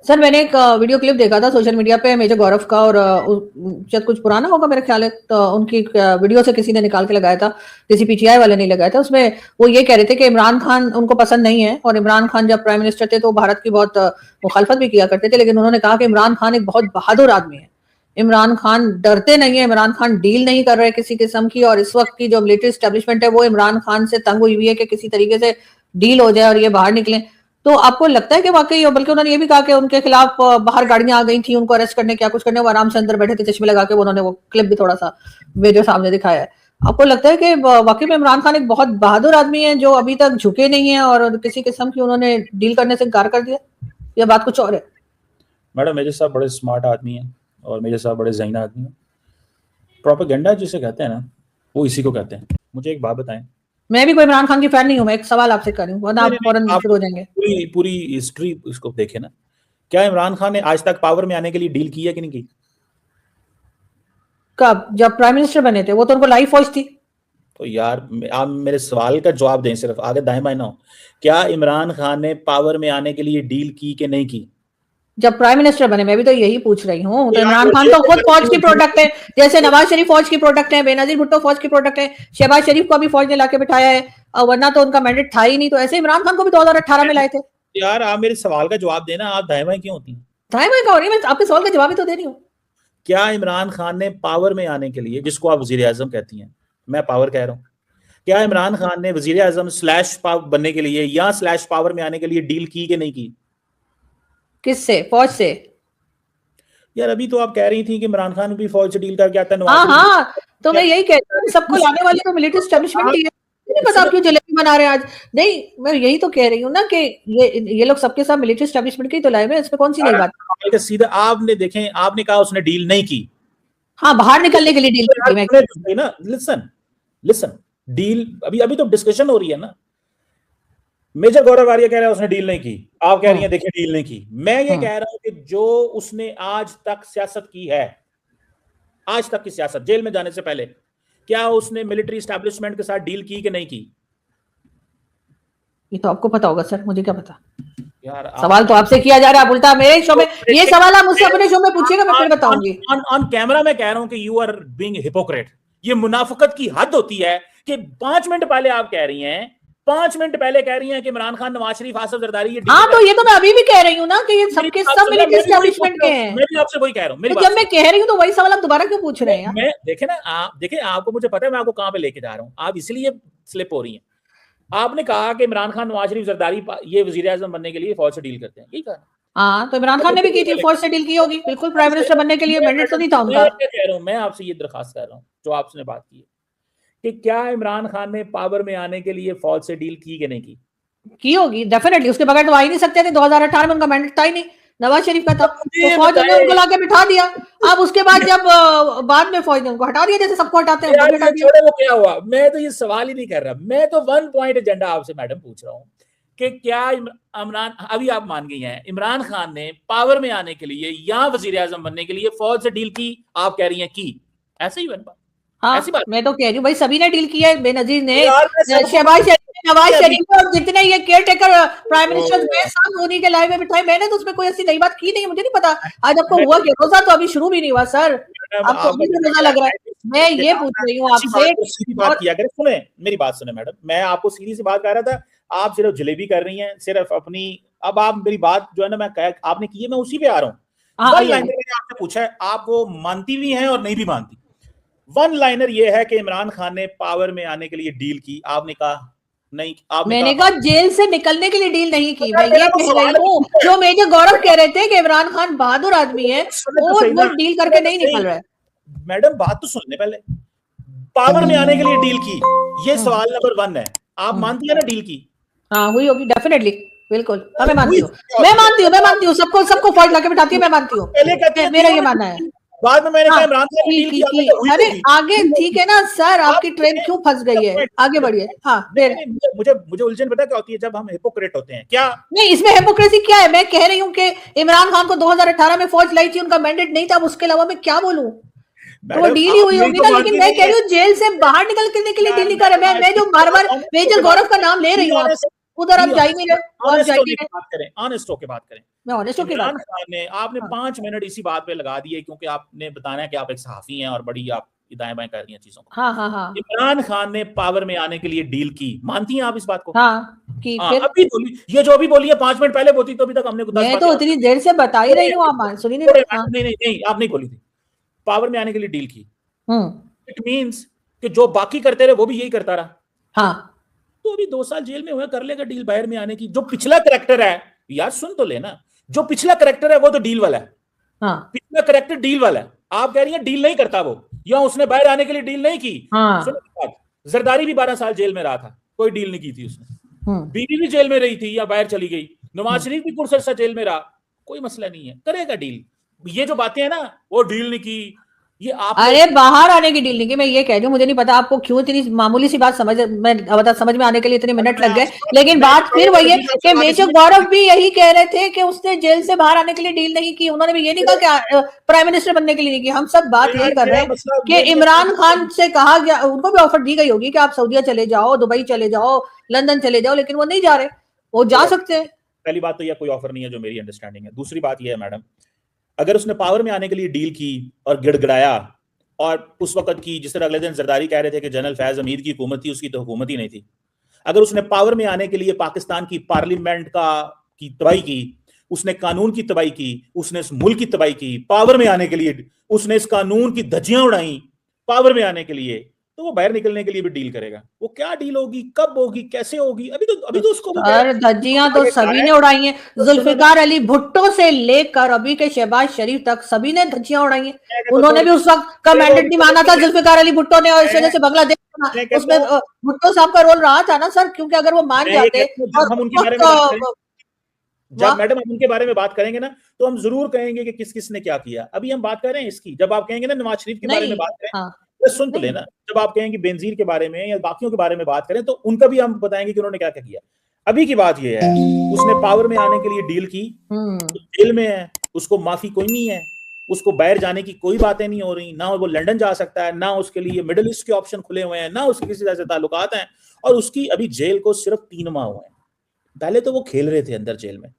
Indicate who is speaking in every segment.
Speaker 1: Sir मैंने एक video clip देखा था सोशल मीडिया पे मेजर गौरव का और शायद कुछ पुराना होगा मेरा ख्याल है, तो उनकी वीडियो से किसी ने निकाल के लगाया था, किसी पीटीआई वाले ने लगाया था। उसमें वो ये कह रहे थे कि इमरान खान उनको पसंद नहीं है और इमरान खान जब प्राइम मिनिस्टर थे तो भारत की बहुत मुखालफत भी किया करते थे, लेकिन उन्होंने कहा कि इमरान खान एक बहुत बहादुर आदमी है, इमरान खान डरते नहीं है, इमरान खान डील नहीं कर रहे किसी किस्म की, और इस वक्त की जो मिलिट्री स्टैब्लिशमेंट है वो इमरान खान से तंग हुई हुई है कि किसी तरीके से डील हो जाए और ये बाहर निकले। तो आपको लगता है कि वाकई, बल्कि उन्होंने ये भी कहा कि उनके खिलाफ बाहर गाड़ियां आ गई थी उनको अरेस्ट करने, क्या कुछ करने, वो आराम से अंदर बैठे थे चश्मे लगा के, उन्होंने वो क्लिप भी थोड़ा सा वीडियो सामने दिखाया है। आपको लगता है कि वाकई में इमरान खान एक बहुत बहादुर आदमी है जो अभी तक झुके नहीं है और किसी किस्म की उन्होंने डील करने से इनकार कर दिया, या बात कुछ और है?
Speaker 2: मैडम मेजर साहब बड़े स्मार्ट आदमी हैं और मेजर साहब बड़े ज़हीन आदमी हैं। प्रोपेगेंडा जिसे कहते हैं ना, वो इसी को कहते हैं। मुझे एक बात बताएं,
Speaker 1: मैं भी कोई इमरान खान की फैन नहीं हूं, मैं एक सवाल आपसे कर रही हूं, वरना आप फौरन शुरू हो जाएंगे।
Speaker 2: पूरी हिस्ट्री इसको देखें ना, क्या इमरान खान ने आज तक पावर में आने के लिए डील की है कि नहीं की?
Speaker 1: कब? जब प्राइम मिनिस्टर बने थे, वो तो उनको लाइफ फौज थी।
Speaker 2: तो यार आप मेरे सवाल का जवाब दें, सिर्फ आगे दाएं बाएं ना हो। क्या इमरान खान ने पावर में आने के लिए डील की कि नहीं की?
Speaker 1: जब प्राइम मिनिस्टर बने, मैं भी तो यही पूछ रही हूँ। तो इमरान खान तो खुद फौज की प्रोडक्ट है, जैसे नवाज शरीफ फौज की प्रोडक्ट है, बेनजीर भुट्टो फौज की प्रोडक्ट है, शहबाज शरीफ को भी फौज ने लाके बिठाया है, वरना तो उनका मैंडेट था ही नहीं। तो ऐसे इमरान खान को भी 2018 में लाए थे।
Speaker 2: यार आप मेरे सवाल का जवाब देना, आप दाएं बाएं क्यों होती हैं?
Speaker 1: दाएं बाएं का हो रही है, मैं आपके सवाल का जवाब ही तो दे रही हूँ।
Speaker 2: क्या इमरान खान ने पावर में आने के लिए, जिसको आप वजीर आजम कहती हैं, मैं पावर कह रहा हूँ, क्या इमरान खान ने वजीर आजम स्लैश बनने के लिए या स्लैश पावर में आने के लिए डील की कि नहीं की?
Speaker 1: किससे? फौज से।
Speaker 2: यार अभी तो आप कह रही थी कि इमरान खान भी फौज से डील करके आता है।
Speaker 1: हाँ, तो मैं यही कहती हूँ, सबको लाने वाली तो मिलिट्री एस्टेब्लिशमेंट ही है। नहीं पता आप क्यों जलेबी बना रहे हैं आज? नहीं, मैं यही तो कह रही हूँ ना कि ये लोग सबके साथ मिलिट्री एस्टेब्लिशमेंट की तो लाए हुए, इसमें कौन सी नई बात?
Speaker 2: सीधा आपने देखें, आपने कहा उसने डील नहीं की।
Speaker 1: हाँ, बाहर निकलने के लिए डील की
Speaker 2: ना। लिसन डील अभी तो डिस्कशन हो रही है ना। मेजर गौरव आर्य कह रहा है उसने डील नहीं की, आप कह रही हैं देखिए डील नहीं की। मैं ये कह रहा हूं कि जो उसने आज तक सियासत की है, आज तक की सियासत, जेल में जाने से पहले, क्या उसने मिलिट्री एस्टैब्लिशमेंट के साथ डील की कि नहीं की?
Speaker 1: ये तो आपको पता होगा सर, मुझे क्या पता।
Speaker 2: यार
Speaker 1: सवाल तो आपसे किया जा रहा है, उल्टा मेरे शो में ये सवाल आप मुझसे अपने शो में पूछिएगा, मैं फिर बताऊंगी।
Speaker 2: ऑन कैमरा मैं कह रहा हूं कि यू आर बीइंग हिपोक्रेट। ये मुनाफिकत की हद होती है कि 5 मिनट पहले आप कह रही हैं, 5 मिनट पहले कह रही हैं कि इमरान खान, नवाज शरीफ, आसिफ जरदारी, ये
Speaker 1: हाँ, तो ये तो मैं अभी भी कह रही हूँ ना कि ये सबके सब मिलिट्री एस्टैब्लिशमेंट के हैं।
Speaker 2: मैं भी आपसे वही कह रहा हूँ।
Speaker 1: तो जब मैं कह रही हूँ तो वही सवाल आप दोबारा क्यों पूछ रहे हैं?
Speaker 2: मैं देखे ना, आप देखें, आपको मुझे पता है मैं आपको कहां पे लेके जा रहा हूँ, आप इसलिए स्लिप हो रही हैं। आपने कहा कि इमरान खान, नवाज शरीफ, जरदारी ये वजीर आजम बनने के लिए फौज से डील करते हैं, यही कहा।
Speaker 1: हाँ, तो इमरान खान ने भी की थी, फौज से डील की होगी, बिल्कुल। प्राइम मिनिस्टर बनने के लिए मैंडेट तो नहीं था उनका।
Speaker 2: मैं कह रहा हूँ, मैं आपसे ये दरखास्त कर रहा हूँ जो आपने बात की है कि क्या इमरान खान ने पावर में आने के लिए फौज से डील की कि नहीं की
Speaker 1: होगी, डेफिनेटली। उसके बगैर तो आ ही नहीं सकते थे, 2018 में उनका मैंडेट था ही नहीं, नवाज शरीफ का था, तो फौज ने उनको लाके बिठा दिया। अब उसके बाद जब बाद में फौज ने उनको हटा दिया, जैसे सबको हटाते हैं,
Speaker 2: छोड़ो वो क्या हुआ। मैं तो ये सवाल ही नहीं कर रहा, मैं तो 1 पॉइंट एजेंडा आपसे मैडम पूछ रहा हूँ कि क्या इमरान, अभी आप मान गई हैं, इमरान खान ने पावर में आने के लिए या वजीर आजम बनने के लिए फौज से डील की? आप कह रही हैं की, ऐसे ही बन पा।
Speaker 1: हाँ, ऐसी बात मैं तो कह रही हूँ भाई, सभी ने डील किया है। बेनजीर ने, शहबाज शरीफ, नवाज शरीफ और जितने ये केयर टेकर प्राइम मिनिस्टर सब उन्हीं के लाइव में बिठाए। मैंने तो उसमें कोई ऐसी नई बात की नहीं है, मुझे नहीं पता। आज आपको हुआ क्या? रोजा तो अभी शुरू भी नहीं हुआ सर, आपको अभी से रोजा लग रहा है। मैं ये पूछ रही हूँ आपसे,
Speaker 2: सीधी बात किया करें। सुने मेरी बात, सुने मैडम, मैं आपको सीधी सी बात कर रहा था, आप सिर्फ जलेबी कर रही हैं, सिर्फ अपनी। अब आप मेरी बात जो है ना, मैं आपने की है, मैं उसी पे आ रहा हूँ। वन लाइनर मैंने आपसे पूछा है, आप वो मानती भी हैं और नहीं भी मानती। वन लाइनर ये है कि इमरान खान ने पावर में आने के लिए डील की, आपने कहा नहीं।
Speaker 1: मैंने कहा जेल से निकलने के लिए डील नहीं की। मैं ये कह रही हूँ, जो मेजर गौरव कह रहे थे कि इमरान खान बहादुर आदमी है और वो डील करके नहीं निकल रहा है।
Speaker 2: मैडम बात तो सुनने पहले, पावर में आने के लिए डील की, ये सवाल नंबर 1 है। आप मानती है ना डील की?
Speaker 1: हाँ, हुई होगी डेफिनेटली, बिल्कुल। मैं मानती हूँ, मैं मानती हूँ, सबको फौज लाके बिठाती है, मैं मानती हूँ, मेरा ये मानना है।
Speaker 2: बाद में मैंने कहा इमरान खान ने डील
Speaker 1: की। अरे आगे ठीक है ना सर, आपकी ट्रेन क्यों फंस गई है? आगे बढ़िए। हाँ,
Speaker 2: मुझे उलझन पता क्या होती है? जब हम हिपोक्रेट होते हैं। क्या
Speaker 1: नहीं, इसमें हिपोक्रेसी क्या है? मैं कह रही हूँ कि इमरान खान को 2018 में फौज लाई थी, उनका मैंडेट नहीं था। उसके अलावा मैं क्या बोलूं? तो वो डील ही हुई होगी ना। लेकिन मैं कह रही हूँ जेल से बाहर निकलने के लिए डील नहीं कर रहा। मैं जो बार-बार मेजर गौरव का नाम ले रही हूँ, उधर आप जा ही नहीं रहे, आप जा ही नहीं रहे।
Speaker 2: बात करें, ऑनेस्ट होके बात करें।
Speaker 1: मैं ऑनेस्ट होके बात
Speaker 2: इमरान खान ने आपने
Speaker 1: हाँ।
Speaker 2: 5 मिनट इसी बात पे लगा दिए क्योंकि आपने बताना है कि आप एक सहाफी हैं और बड़ी आप दाएं बाएं कर रही हैं चीजों को।
Speaker 1: हाँ हाँ हाँ
Speaker 2: इमरान खान ने पावर में आने के लिए डील की, मानती हैं आप इस बात को?
Speaker 1: हाँ कि
Speaker 2: हाँ,
Speaker 1: फिर
Speaker 2: अभी बोली, ये जो अभी बोली है 5 मिनट पहले बोलती तो अभी तक हमने 10
Speaker 1: मैं
Speaker 2: बातें
Speaker 1: तो उतनी देर से बता ही रही हूँ, आप सुनी नहीं। हाँ।
Speaker 2: नहीं नहीं नहीं, आप नहीं बोली थी। पावर में आने के लिए डील की,
Speaker 1: हम्म।
Speaker 2: इट मींस कि जो बाकी करते रहे वो भी यही करता रहा।
Speaker 1: हाँ
Speaker 2: तो अभी 2 साल जेल में हुआ, कर लेगा डील बाहर में आने की। जो पिछला करेक्टर है, यार सुन तो लेना, जो पिछला करेक्टर है वो तो डील वाला है।
Speaker 1: हाँ
Speaker 2: पिछला करेक्टर डील वाला है। आप कह रही हैं डील नहीं करता वो, या उसने बाहर आने के लिए डील नहीं की।
Speaker 1: हाँ
Speaker 2: सुनो, जरदारी भी 12 साल जेल में रहा था, कोई डील नहीं की थी उसने।
Speaker 1: हम्म।
Speaker 2: बीवी भी जेल में रही थी या बाहर चली गई, नवाज शरीफ भी पुरसर जेल में रहा, कोई मसला नहीं है, करेगा डील। ये जो बातें हैं ना, वो डील नहीं की, ये आप
Speaker 1: अरे बाहर आने की डील नहीं की, मैं ये कह रही हूँ, मुझे नहीं पता आपको क्यों इतनी मामूली सी बात समझ में आने के लिए इतने मिनट लग गए, लेकिन बात फिर वही है कि मेजर गौरव भी यही कह रहे थे कि उसने जेल से बाहर आने के लिए डील नहीं की। उन्होंने भी ये नहीं कहा कि प्राइम मिनिस्टर बनने के लिए नहीं की। हम सब बात यही कर रहे हैं कि इमरान खान से कहा गया, उनको भी ऑफर दी गई होगी कि आप सऊदीया चले जाओ, दुबई चले जाओ, लंदन चले जाओ, लेकिन वो नहीं जा रहे। वो जा सकते हैं।
Speaker 2: पहली बात तो यह कोई ऑफर नहीं है जो मेरी अंडरस्टैंडिंग है। दूसरी बात यह है मैडम, अगर उसने पावर में आने के लिए डील की और गिड़गिड़ाया, और उस वक्त की, जिस तरह अगले दिन जरदारी कह रहे थे कि जनरल फैज हमीद की हुकूमत थी, उसकी तो हुकूमत ही नहीं थी। अगर उसने पावर में आने के लिए पाकिस्तान की पार्लियामेंट की तबाही की, उसने कानून की तबाही की, उसने इस मुल्क की तबाही की, पावर में आने के लिए उसने इस कानून की धज्जियां उड़ाई पावर में आने के लिए, तो वो बाहर निकलने के लिए भी डील करेगा। वो क्या डील होगी, कब होगी, कैसे होगी, अभी तो उसको
Speaker 1: धज्जियां तो सभी ने उड़ाई हैं। जुल्फिकार अली भुट्टो से लेकर अभी के शहबाज शरीफ तक सभी ने धज्जियां उड़ाई हैं। उन्होंने भी उस वक्त का मैंडेट नहीं माना था जुल्फिकार अली भुट्टो ने, और इस वजह से बांग्लादेश उसमें भुट्टो साहब का रोल रहा था ना सर, क्योंकि अगर वो मान जाते
Speaker 2: जब मैडम हम उनके बारे में बात करेंगे ना, तो हम जरूर कहेंगे कि किस किस ने क्या किया। अभी हम बात कर रहे हैं इसकी, जब आप कहेंगे ना नवाज शरीफ के बारे में बात करें, तो सुन तो लेना, जब आप कहेंगे बेनजीर के बारे में या बाकियों के बारे में बात करें, तो उनका भी हम बताएंगे कि उन्होंने क्या क्या किया। अभी की बात यह है, उसने पावर में आने के लिए डील की, तो जेल में है, उसको माफी कोई नहीं है, उसको बाहर जाने की कोई बातें नहीं हो रही, ना वो लंदन जा सकता है, ना उसके लिए मिडिल ईस्ट के ऑप्शन खुले हुए हैं, ना उसके किसी तरह से ताल्लुकात हैं, और उसकी अभी जेल को सिर्फ 3 माह हुए हैं। पहले तो वो खेल रहे थे अंदर जेल में,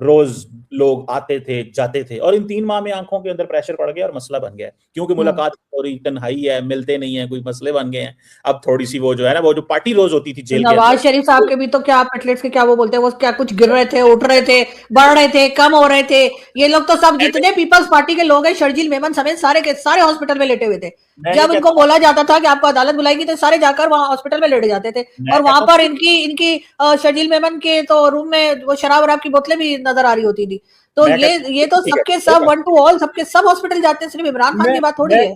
Speaker 2: रोज लोग आते थे जाते थे, और इन 3 माह में आंखों के अंदर प्रेशर पड़ गया और मसला बन गया, क्योंकि मुलाकात हो रही, तन्हाई है, मिलते नहीं है, कोई मसले बन गए हैं। अब थोड़ी सी वो जो है ना, वो जो पार्टी रोज होती थी जेल के अंदर,
Speaker 1: नवाज शरीफ साहब के भी तो क्या पेटलेट्स के क्या वो बोलते हैं, वो क्या कुछ गिर रहे थे, उठ रहे थे, बढ़ रहे थे, कम हो रहे थे। ये लोग तो सब जितने पीपल्स पार्टी के लोग हैं, शर्जील मेमन समेत सारे के सारे हॉस्पिटल में लेटे हुए थे। जब इनको बोला जाता था कि आपको अदालत बुलाएगी, तो सारे जाकर वहां हॉस्पिटल में लेटे जाते थे, और वहां पर इनकी शर्जील मेमन के तो रूम में वो शराब की बोतलें भी नजर आ रही होती थी। तो ये तो सबके सब 1 to all सबके सब हॉस्पिटल जाते हैं, सिर्फ इमरान खान की बात थोड़ी है।